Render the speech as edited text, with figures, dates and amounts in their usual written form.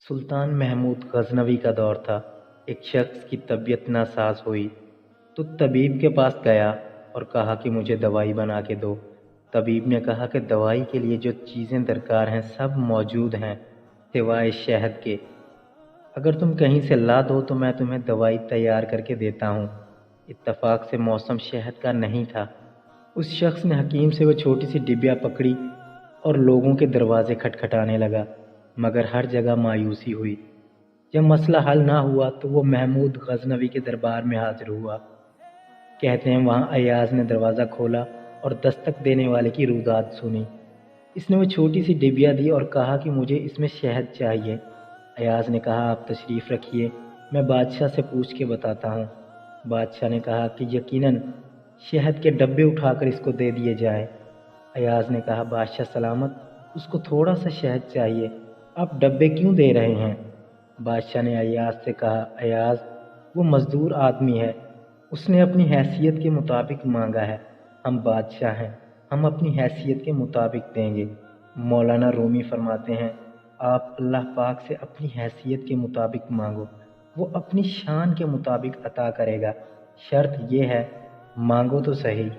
सुल्तान महमूद गजनवी का दौर था। एक शख्स की तबीयत नासाज हुई तो तबीब के पास गया और कहा कि मुझे दवाई बना के दो। तबीब ने कहा कि दवाई के लिए जो चीज़ें दरकार हैं सब मौजूद हैं सिवाय शहद के। अगर तुम कहीं से ला दो तो मैं तुम्हें दवाई तैयार करके देता हूँ। इत्तफाक से मौसम शहद का नहीं था। उस शख्स ने हकीम से वो छोटी सी डिबिया पकड़ी और लोगों के दरवाजे खटखटाने लगा, मगर हर जगह मायूसी हुई। जब मसला हल ना हुआ तो वो महमूद गजनवी के दरबार में हाजिर हुआ। कहते हैं वहाँ अयाज ने दरवाज़ा खोला और दस्तक देने वाले की रुदात सुनी। इसने वो छोटी सी डिबिया दी और कहा कि मुझे इसमें शहद चाहिए। अयाज ने कहा आप तशरीफ़ रखिए, मैं बादशाह से पूछ के बताता हूँ। बादशाह ने कहा कि यकीनन शहद के डब्बे उठाकर इसको दे दिए जाए। अयाज ने कहा बादशाह सलामत, उसको थोड़ा सा शहद चाहिए, आप डब्बे क्यों दे रहे हैं? बादशाह ने अयाज से कहा अयाज वो मज़दूर आदमी है, उसने अपनी हैसियत के मुताबिक मांगा है। हम बादशाह हैं, हम अपनी हैसियत के मुताबिक देंगे। मौलाना रूमी फरमाते हैं आप अल्लाह पाक से अपनी हैसियत के मुताबिक मांगो, वो अपनी शान के मुताबिक अता करेगा। शर्त ये है मांगो तो सही।